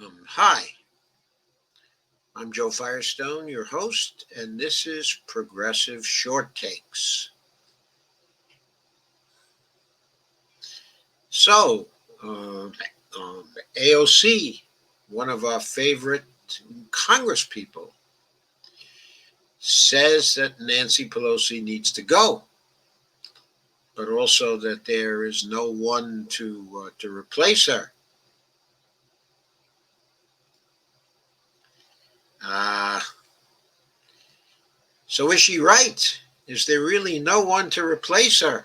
Hi, I'm Joe Firestone, your host, and this is Progressive Short Takes. So, AOC, one of our favorite Congress people, says that Nancy Pelosi needs to go, but also that there is no one to replace her. Uh, so is she right? Is there really no one to replace her?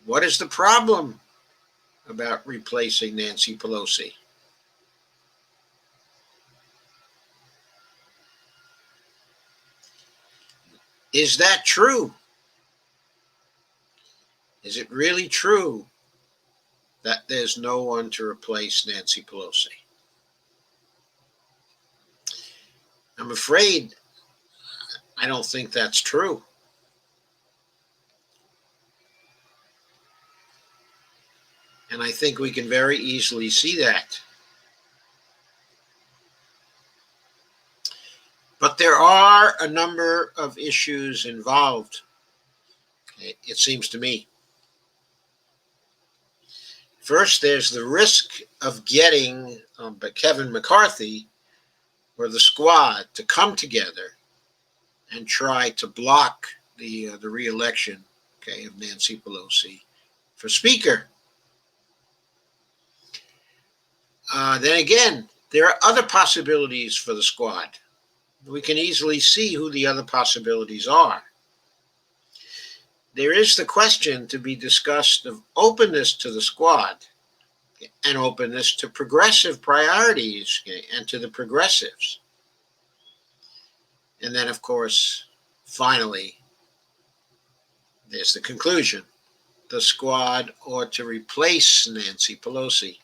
What is the problem about replacing Nancy Pelosi? Is that true? Is it really true that there's no one to replace Nancy Pelosi? I'm afraid I don't think that's true. And I think we can very easily see that. But there are a number of issues involved, it seems to me. First, there's the risk of getting Kevin McCarthy or the squad to come together and try to block the re-election, of Nancy Pelosi for Speaker. Then again, there are other possibilities for the squad. We can easily see who the other possibilities are. There is the question to be discussed of openness to the squad and openness to progressive priorities and to the progressives. And then, of course, finally, there's the conclusion. The squad ought to replace Nancy Pelosi.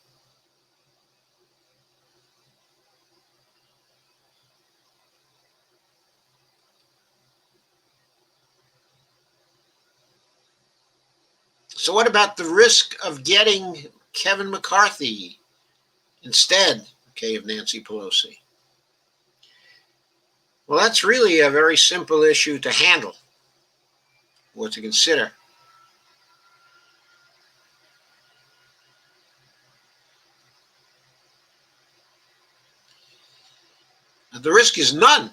So what about the risk of getting Kevin McCarthy instead, of Nancy Pelosi? Well, that's really a very simple issue to handle or to consider. The risk is none,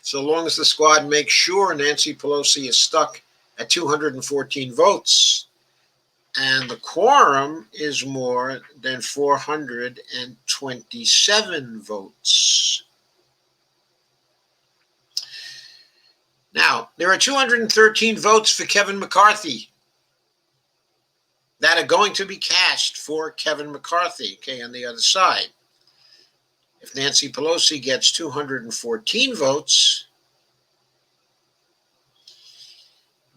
so long as the squad makes sure Nancy Pelosi is stuck at 214 votes and the quorum is more than 427 votes. Now, there are 213 votes for Kevin McCarthy that are going to be cast for Kevin McCarthy, on the other side. If Nancy Pelosi gets 214 votes,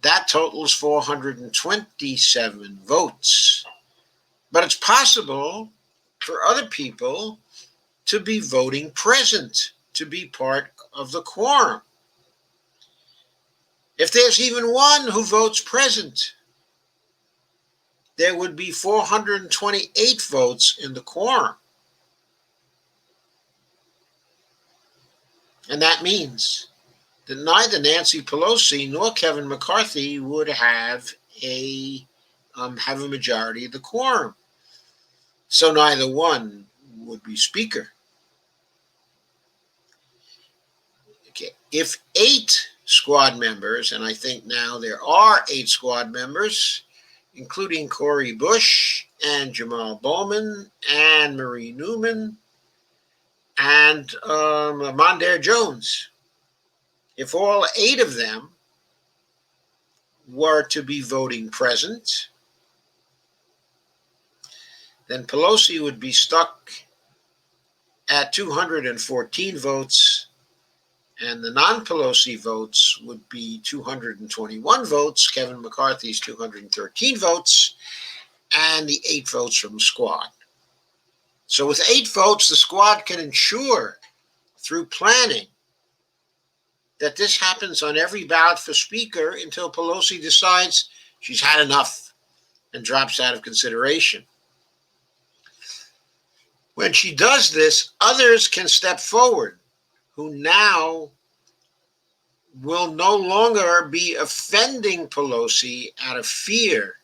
that totals 427 votes. But it's possible for other people to be voting present, to be part of the quorum. If there's even one who votes present, there would be 428 votes in the quorum. And that means that neither Nancy Pelosi nor Kevin McCarthy would have a majority of the quorum. So neither one would be Speaker. If 8 squad members, and I think now there are 8 squad members, including Cori Bush and Jamal Bowman and Marie Newman and Mondaire Jones, if all 8 of them were to be voting present, then Pelosi would be stuck at 214 votes, and the non-Pelosi votes would be 221 votes, Kevin McCarthy's 213 votes, and the 8 votes from the squad. So with 8 votes, the squad can ensure through planning that this happens on every ballot for Speaker until Pelosi decides she's had enough and drops out of consideration. When she does this, others can step forward who now will no longer be offending Pelosi out of fear.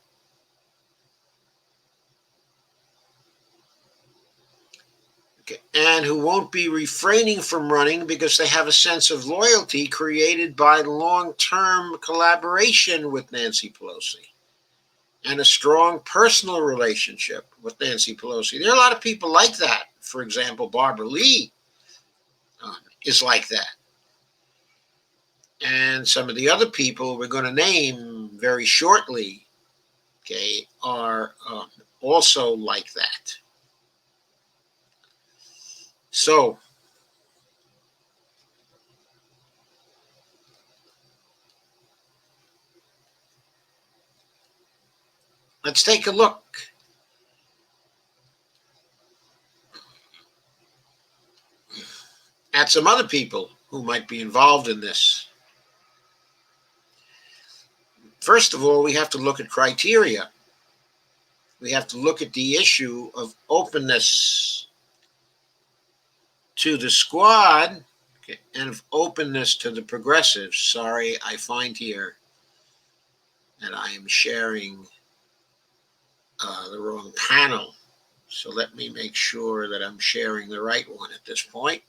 Okay. And who won't be refraining from running because they have a sense of loyalty created by long-term collaboration with Nancy Pelosi and a strong personal relationship with Nancy Pelosi. There are a lot of people like that. For example, Barbara Lee is like that. And some of the other people we're going to name very shortly, okay, are also like that. So, let's take a look at some other people who might be involved in this. First of all, we have to look at criteria. We have to look at the issue of openness to the squad, okay, and of openness to the progressives. Sorry, I find here that I am sharing the wrong panel. So let me make sure that I'm sharing the right one at this point.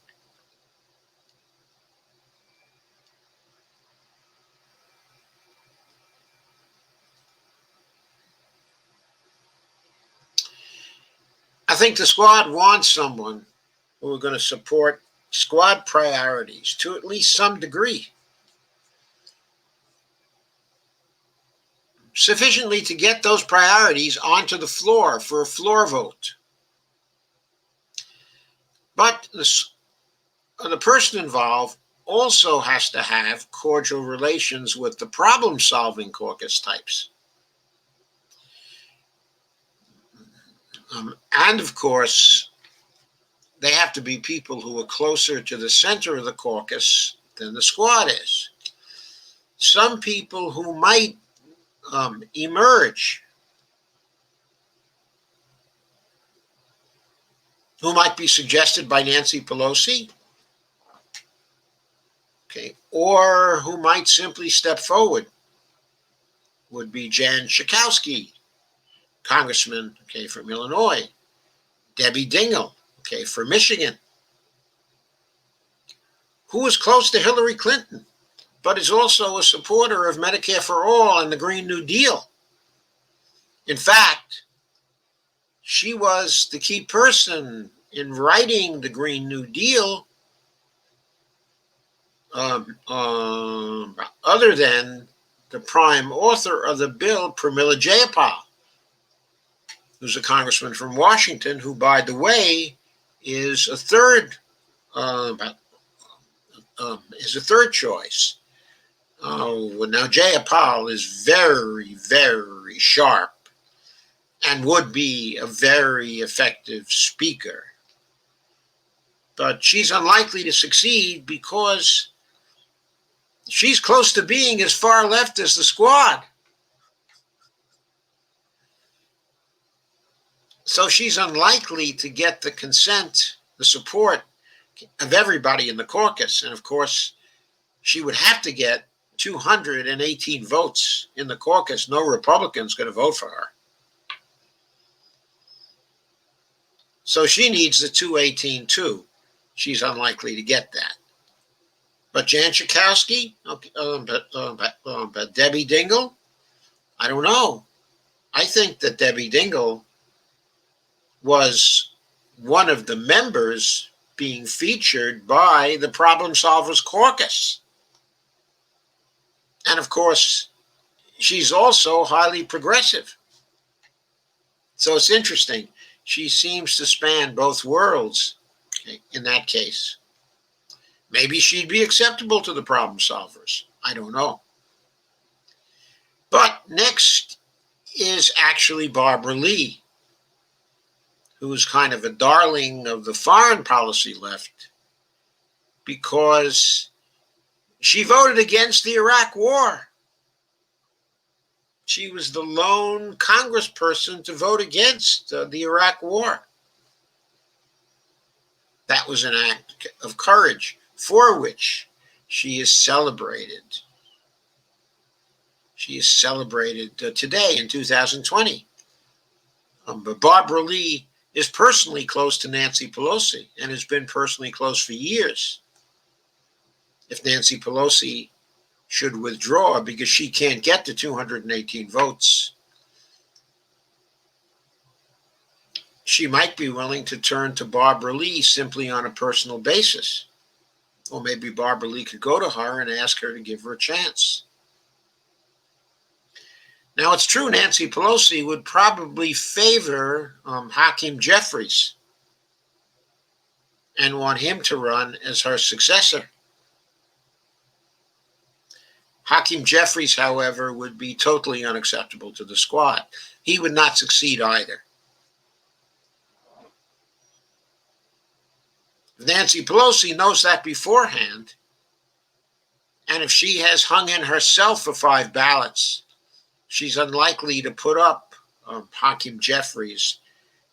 I think the squad wants someone who are going to support squad priorities to at least some degree, sufficiently to get those priorities onto the floor for a floor vote. But the person involved also has to have cordial relations with the problem-solving caucus types. And of course, they have to be people who are closer to the center of the caucus than the squad is. Some people who might emerge, who might be suggested by Nancy Pelosi, okay, or who might simply step forward, would be Jan Schakowsky, Congressman, okay, from Illinois, Debbie Dingle, okay, for Michigan, who is close to Hillary Clinton, but is also a supporter of Medicare for All and the Green New Deal. In fact, she was the key person in writing the Green New Deal, other than the prime author of the bill, Pramila Jayapal, who's a congressman from Washington, who, by the way, is a third choice. Now Jayapal is very, very sharp and would be a very effective speaker. But she's unlikely to succeed because she's close to being as far left as the squad. So she's unlikely to get the consent, the support of everybody in the caucus. And of course, she would have to get 218 votes in the caucus. No Republican's going to vote for her. So she needs the 218 too. She's unlikely to get that. But Jan Schakowsky, but Debbie Dingle, I don't know. I think that Debbie Dingle was one of the members being featured by the Problem Solvers Caucus. And of course, she's also highly progressive. So it's interesting. She seems to span both worlds, okay, in that case. Maybe she'd be acceptable to the Problem Solvers. I don't know. But next is actually Barbara Lee, who's kind of a darling of the foreign policy left because she voted against the Iraq War. She was the lone congressperson to vote against the Iraq War. That was an act of courage for which she is celebrated. She is celebrated today in 2020. But Barbara Lee is personally close to Nancy Pelosi and has been personally close for years. If Nancy Pelosi should withdraw because she can't get to 218 votes, she might be willing to turn to Barbara Lee simply on a personal basis. Or maybe Barbara Lee could go to her and ask her to give her a chance. Now, it's true Nancy Pelosi would probably favor Hakeem Jeffries and want him to run as her successor. Hakeem Jeffries, however, would be totally unacceptable to the squad. He would not succeed either. If Nancy Pelosi knows that beforehand, and if she has hung in herself for 5 ballots, she's unlikely to put up Hakeem Jeffries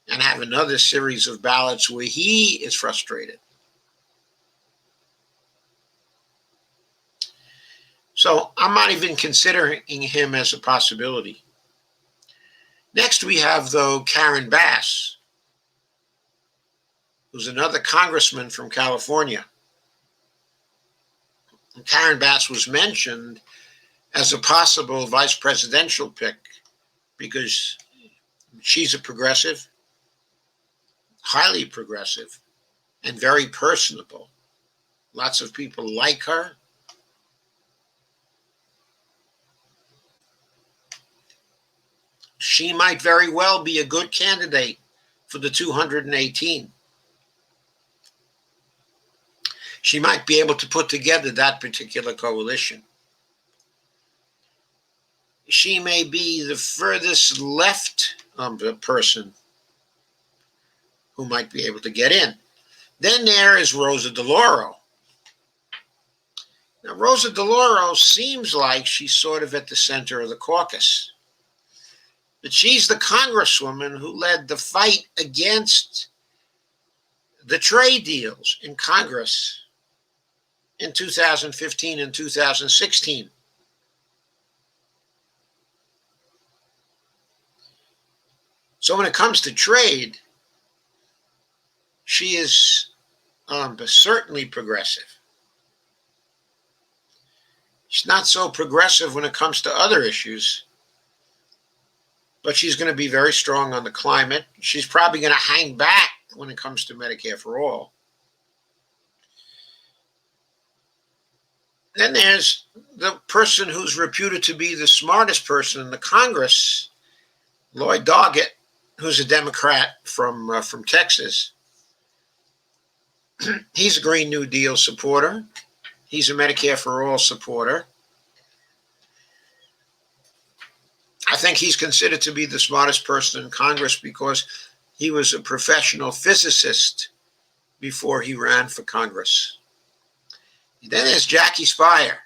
and have another series of ballots where he is frustrated. So I'm not even considering him as a possibility. Next we have, though, Karen Bass, who's another congressman from California. And Karen Bass was mentioned as a possible vice presidential pick because she's a progressive, highly progressive, and very personable. Lots of people like her. She might very well be a good candidate for the 218. She might be able to put together that particular coalition. She may be the furthest left person who might be able to get in. Then there is Rosa DeLauro. Now, Rosa DeLauro seems like she's sort of at the center of the caucus. But she's the congresswoman who led the fight against the trade deals in Congress in 2015 and 2016. So when it comes to trade, she is certainly progressive. She's not so progressive when it comes to other issues, but she's going to be very strong on the climate. She's probably going to hang back when it comes to Medicare for All. Then there's the person who's reputed to be the smartest person in the Congress, Lloyd Doggett, who's a Democrat from Texas. He's a Green New Deal supporter. He's a Medicare for All supporter. I think he's considered to be the smartest person in Congress because he was a professional physicist before he ran for Congress. Then there's Jackie Speier.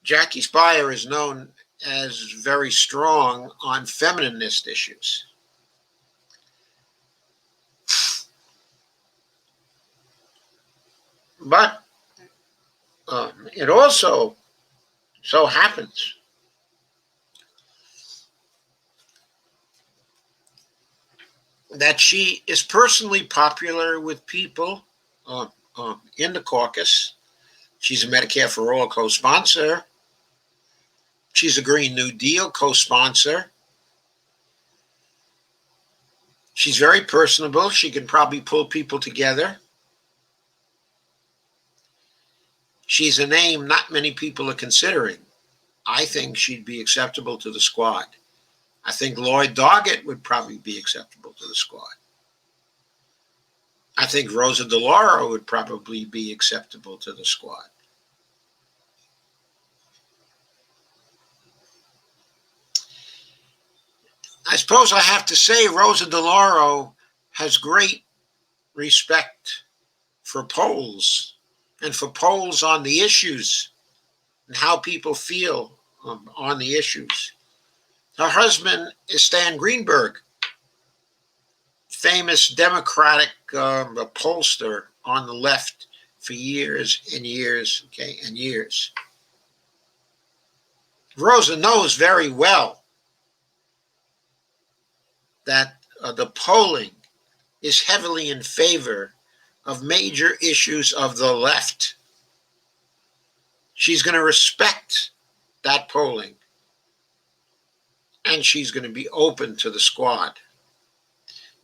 Jackie Speier is known as very strong on feminist issues. But it also so happens that she is personally popular with people in the caucus. She's a Medicare for All co-sponsor. She's a Green New Deal co-sponsor. She's very personable. She can probably pull people together. She's a name not many people are considering. I think she'd be acceptable to the squad. I think Lloyd Doggett would probably be acceptable to the squad. I think Rosa DeLauro would probably be acceptable to the squad. I suppose I have to say Rosa DeLauro has great respect for polls and for polls on the issues and how people feel on the issues. Her husband is Stan Greenberg, famous Democratic pollster on the left for years and years, okay, and years. Rosa knows very well that the polling is heavily in favor of major issues of the left. She's going to respect that polling, and she's going to be open to the squad.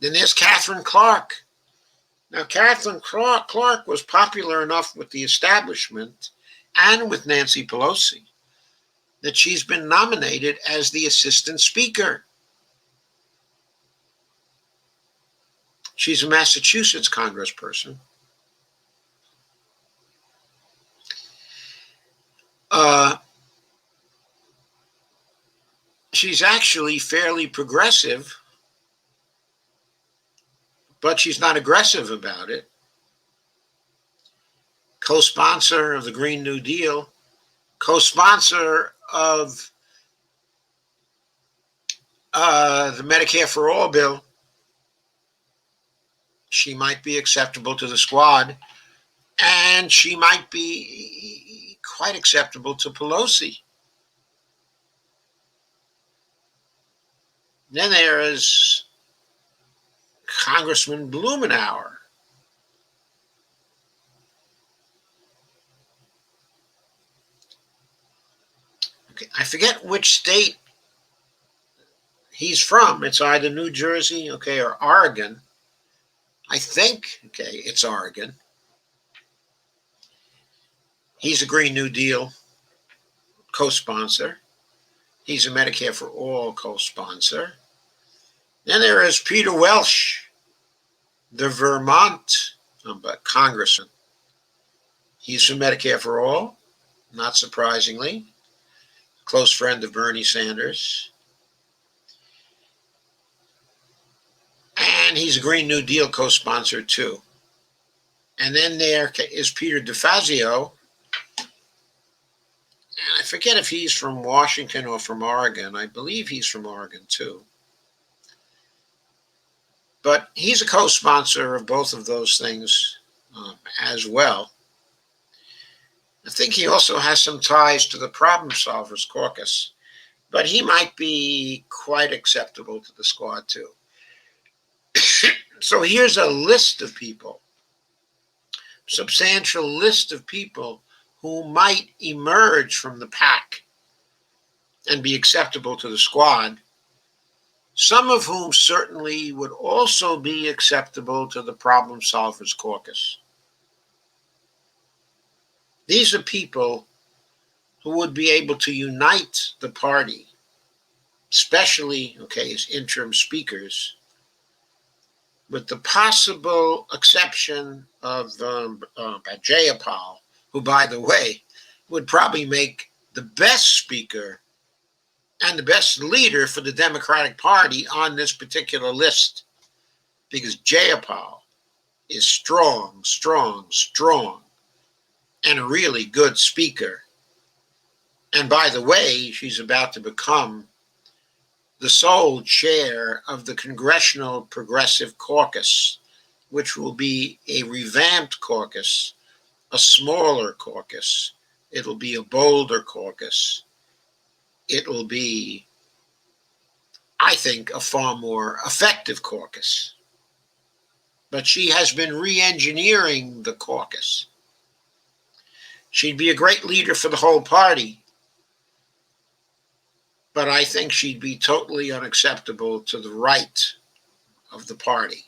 Then there's Catherine Clark. Now, Catherine Clark was popular enough with the establishment and with Nancy Pelosi that she's been nominated as the assistant speaker. She's a Massachusetts congressperson. She's actually fairly progressive, but she's not aggressive about it. Co-sponsor of the Green New Deal, co-sponsor of the Medicare for All bill. She might be acceptable to the squad, and she might be quite acceptable to Pelosi. Then there is Congressman Blumenauer. Okay, I forget which state he's from. It's either New Jersey, okay, or Oregon. I think, okay, it's Oregon. He's a Green New Deal co-sponsor. He's a Medicare for All co-sponsor. Then there is Peter Welch, the Vermont congressman. He's for Medicare for All, not surprisingly. Close friend of Bernie Sanders. And he's a Green New Deal co-sponsor too. And then there is Peter DeFazio. And I forget if he's from Washington or from Oregon. I believe he's from Oregon too. But he's a co-sponsor of both of those things as well. I think he also has some ties to the Problem Solvers Caucus, but he might be quite acceptable to the squad too. So here's a list of people, substantial list of people who might emerge from the pack and be acceptable to the squad, some of whom certainly would also be acceptable to the Problem Solvers Caucus. These are people who would be able to unite the party, especially, okay, as interim speakers, with the possible exception of Jayapal, who, by the way, would probably make the best speaker and the best leader for the Democratic Party on this particular list, because Jayapal is strong, and a really good speaker. And by the way, she's about to become the sole chair of the Congressional Progressive Caucus, which will be a revamped caucus, a smaller caucus. It'll be a bolder caucus. It'll be, I think, a far more effective caucus. But she has been re-engineering the caucus. She'd be a great leader for the whole party, but I think she'd be totally unacceptable to the right of the party.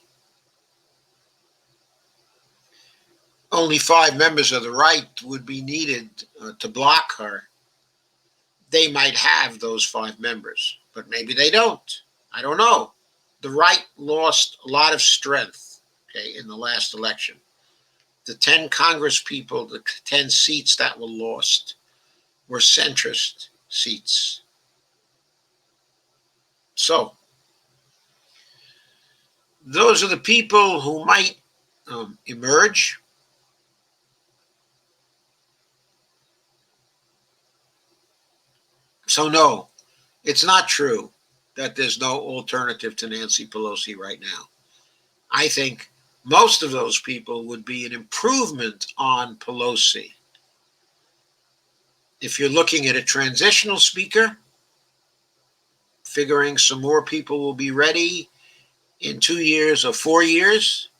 Only 5 members of the right would be needed to block her. They might have those 5 members, but maybe they don't. I don't know. The right lost a lot of strength, okay, in the last election. The 10 Congress people, the 10 seats that were lost were centrist seats. So, those are the people who might emerge. So no, it's not true that there's no alternative to Nancy Pelosi right now. I think most of those people would be an improvement on Pelosi. If you're looking at a transitional speaker, figuring some more people will be ready in 2 years or 4 years,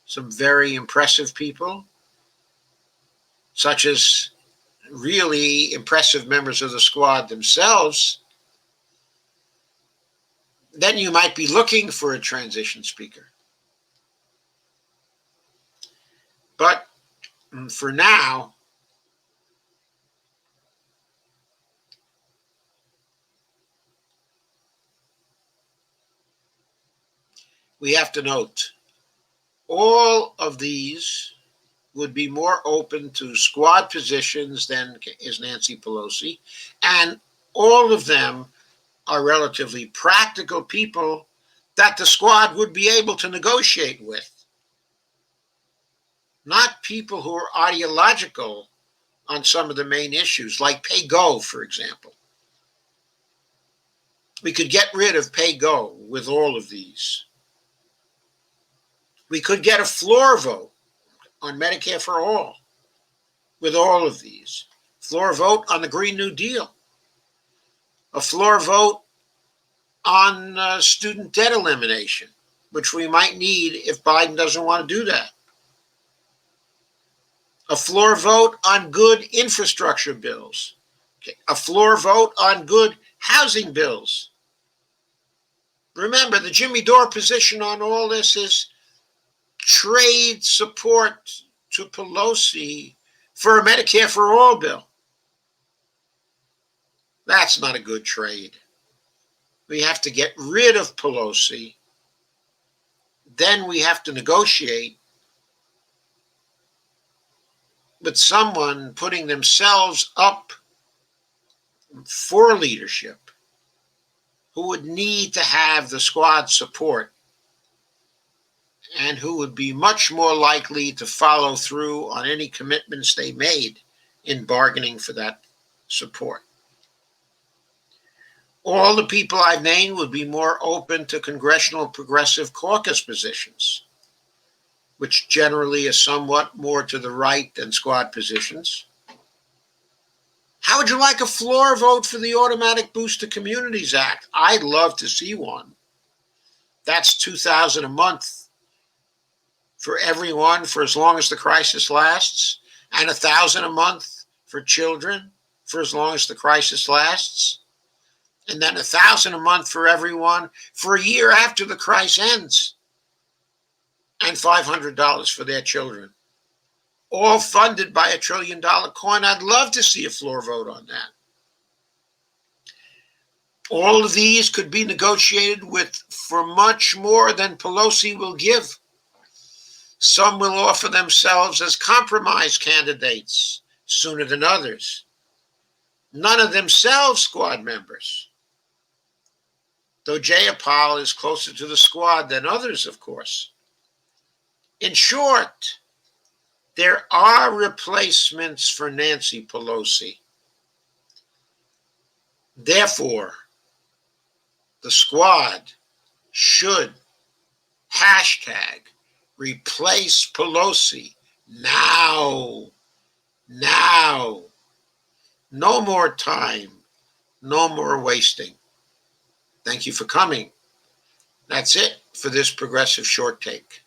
some very impressive people, such as really impressive members of the squad themselves, then you might be looking for a transition speaker. But for now, we have to note all of these would be more open to squad positions than is Nancy Pelosi, and all of them are relatively practical people that the squad would be able to negotiate with, not people who are ideological on some of the main issues, like pay-go, for example. We could get rid of pay-go with all of these. We could get a floor vote on Medicare for all with all of these. Floor vote on the Green New Deal. A floor vote on student debt elimination, which we might need if Biden doesn't want to do that. A floor vote on good infrastructure bills. Okay. A floor vote on good housing bills. Remember, the Jimmy Dore position on all this is trade support to Pelosi for a Medicare for all bill. That's not a good trade. We have to get rid of Pelosi. Then we have to negotiate with someone putting themselves up for leadership who would need to have the squad support and who would be much more likely to follow through on any commitments they made in bargaining for that support. All the people I've named would be more open to congressional progressive caucus positions, which generally is somewhat more to the right than squad positions. How would you like a floor vote for the Automatic Boost to Communities Act? I'd love to see one. That's $2,000 a month for everyone for as long as the crisis lasts, and $1,000 a month for children for as long as the crisis lasts, and then $1,000 a month for everyone for a year after the crisis ends, and $500 for their children. All funded by $1 trillion coin. I'd love to see a floor vote on that. All of these could be negotiated with for much more than Pelosi will give. Some will offer themselves as compromise candidates sooner than others. None of themselves squad members. Though Jayapal is closer to the squad than others, of course. In short, there are replacements for Nancy Pelosi. Therefore, the squad should hashtag replace Pelosi now. Now. No more time. No more wasting. Thank you for coming. That's it for this progressive short take.